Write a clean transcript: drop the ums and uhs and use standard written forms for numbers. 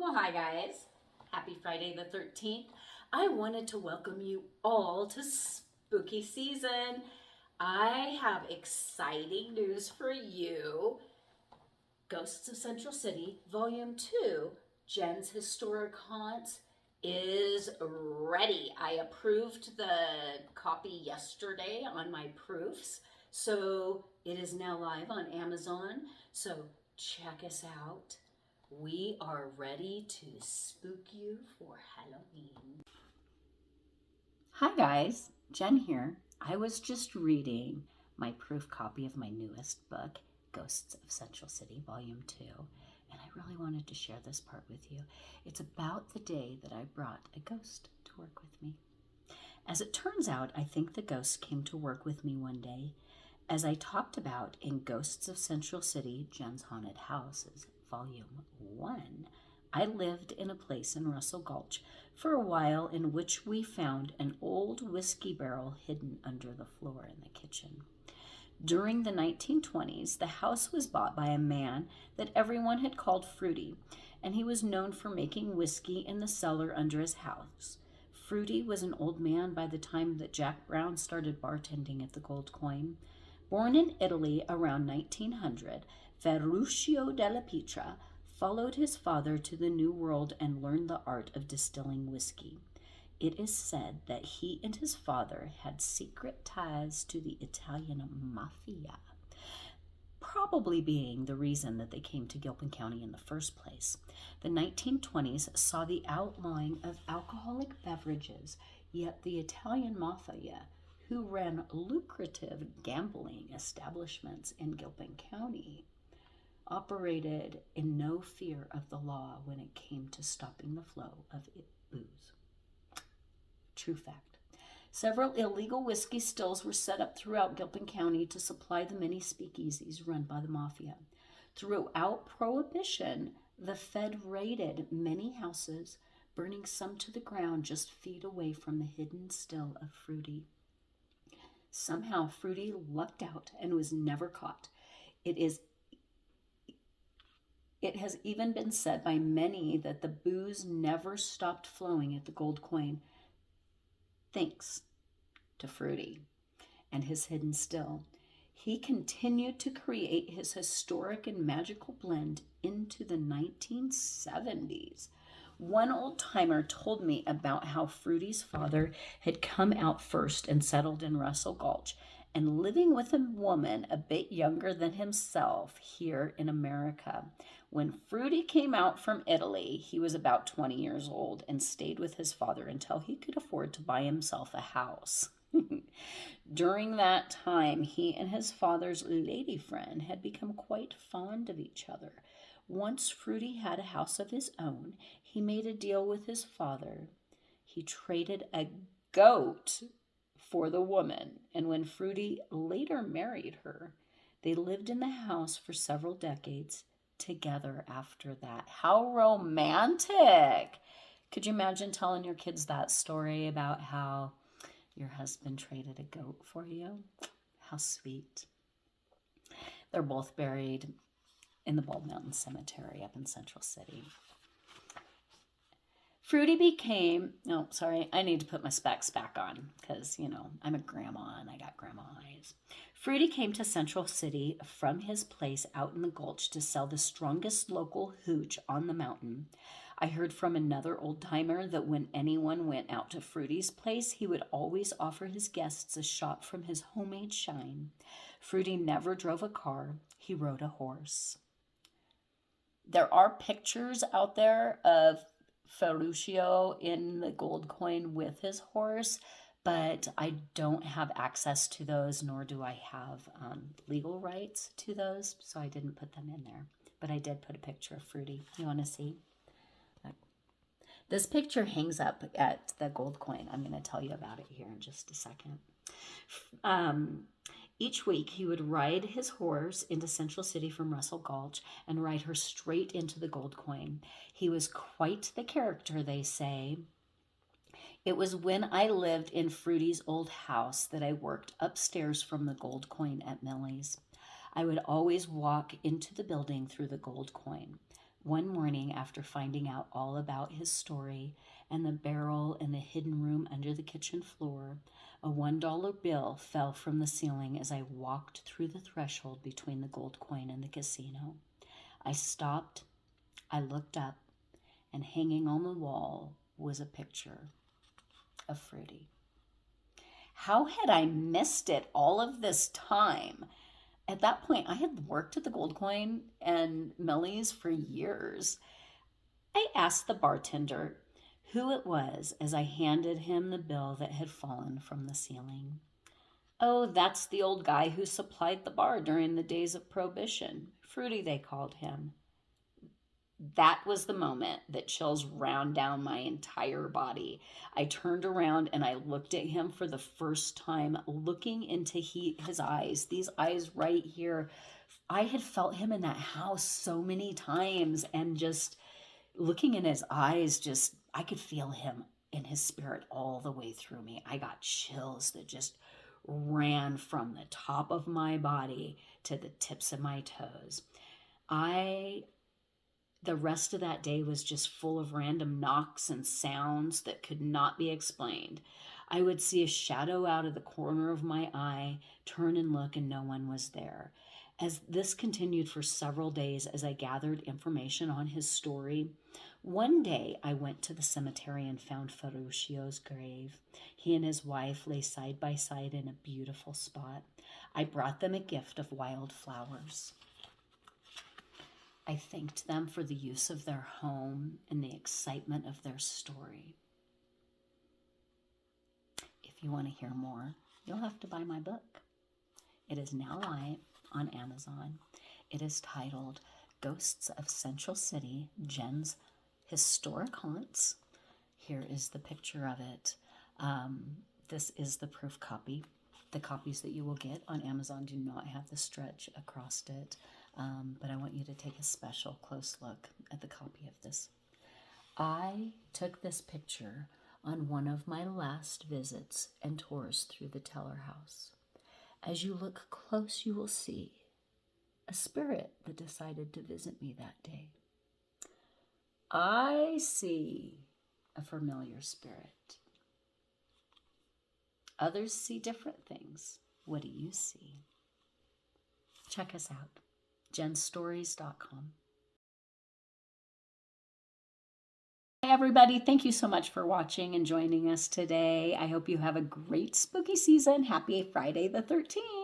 Well, hi guys. Happy Friday the 13th. I wanted to welcome you all to spooky season. I have exciting news for you. Ghosts of Central City, Volume 2, Jen's Historic Haunts, is ready. I approved the copy yesterday on my proofs, so it is now live on Amazon. So check us out. We are ready to spook you for Halloween. Hi guys, Jen here. I was just reading my proof copy of my newest book, Ghosts of Central City, Volume 2, and I really wanted to share this part with you. It's about the day that I brought a ghost to work with me. As it turns out, I think the ghost came to work with me one day. As I talked about in Ghosts of Central City, Jen's Haunted Houses, Volume 1, I lived in a place in Russell Gulch for a while in which we found an old whiskey barrel hidden under the floor in the kitchen. During the 1920s, the house was bought by a man that everyone had called Fruity, and he was known for making whiskey in the cellar under his house. Fruity was an old man by the time that Jack Brown started bartending at the Gold Coin. Born in Italy around 1900, Ferruccio della Pietra followed his father to the New World and learned the art of distilling whiskey. It is said that he and his father had secret ties to the Italian mafia, probably being the reason that they came to Gilpin County in the first place. The 1920s saw the outlawing of alcoholic beverages, yet the Italian mafia, who ran lucrative gambling establishments in Gilpin County, operated in no fear of the law when it came to stopping the flow of booze. True fact. Several illegal whiskey stills were set up throughout Gilpin County to supply the many speakeasies run by the mafia. Throughout Prohibition, the Fed raided many houses, burning some to the ground just feet away from the hidden still of Fruity. Somehow, Fruity lucked out and was never caught. It has even been said by many that the booze never stopped flowing at the Gold Coin, thanks to Fruity and his hidden still. He continued to create his historic and magical blend into the 1970s. One old timer told me about how Fruity's father had come out first and settled in Russell Gulch, and living with a woman a bit younger than himself here in America. When Fruity came out from Italy, he was about 20 years old and stayed with his father until he could afford to buy himself a house. During that time, he and his father's lady friend had become quite fond of each other. Once Fruity had a house of his own, he made a deal with his father. He traded a goat for the woman, and when Fruity later married her, they lived in the house for several decades together after that. How romantic! Could you imagine telling your kids that story about how your husband traded a goat for you? How sweet. They're both buried in the Bald Mountain Cemetery up in Central City. Fruity became, I need to put my specs back on because, I'm a grandma and I got grandma eyes. Fruity came to Central City from his place out in the Gulch to sell the strongest local hooch on the mountain. I heard from another old timer that when anyone went out to Fruity's place, he would always offer his guests a shot from his homemade shine. Fruity never drove a car, he rode a horse. There are pictures out there of Ferruccio in the Gold Coin with his horse, but I don't have access to those, nor do I have legal rights to those, so I didn't put them in there. But I did put a picture of Fruity. You want to see? This picture hangs up at the Gold Coin. I'm going to tell you about it here in just a second. Each week, he would ride his horse into Central City from Russell Gulch and ride her straight into the Gold Coin. He was quite the character, they say. It was when I lived in Fruity's old house that I worked upstairs from the Gold Coin at Millie's. I would always walk into the building through the Gold Coin. One morning, after finding out all about his story and the barrel in the hidden room under the kitchen floor, a $1 bill fell from the ceiling as I walked through the threshold between the gold coin and the casino. I stopped, I looked up, and hanging on the wall was a picture of Fruity. How had I missed it all of this time? At that point, I had worked at the Gold Coin and Millie's for years. I asked the bartender who it was as I handed him the bill that had fallen from the ceiling. Oh, that's the old guy who supplied the bar during the days of Prohibition. Fruity, they called him. That was the moment that chills ran down my entire body. I turned around and I looked at him for the first time, looking into his eyes, these eyes right here. I had felt him in that house so many times, and just looking in his eyes, just I could feel him in his spirit all the way through me. I got chills that just ran from the top of my body to the tips of my toes. The rest of that day was just full of random knocks and sounds that could not be explained. I would see a shadow out of the corner of my eye, turn and look, and no one was there. As this continued for several days as I gathered information on his story, one day I went to the cemetery and found Ferruccio's grave. He and his wife lay side by side in a beautiful spot. I brought them a gift of wild flowers. I thanked them for the use of their home and the excitement of their story. If you want to hear more, you'll have to buy my book. It is now live on Amazon. It is titled Ghosts of Central City, Jen's Historic Haunts. Here is the picture of it. This is the proof copy. The copies that you will get on Amazon do not have the stretch across it. But I want you to take a special close look at the copy of this. I took this picture on one of my last visits and tours through the Teller House. As you look close, you will see a spirit that decided to visit me that day. I see a familiar spirit. Others see different things. What do you see? Check us out. jenstories.com. Hi, everybody. Thank you so much for watching and joining us today. I hope you have a great spooky season. Happy Friday the 13th.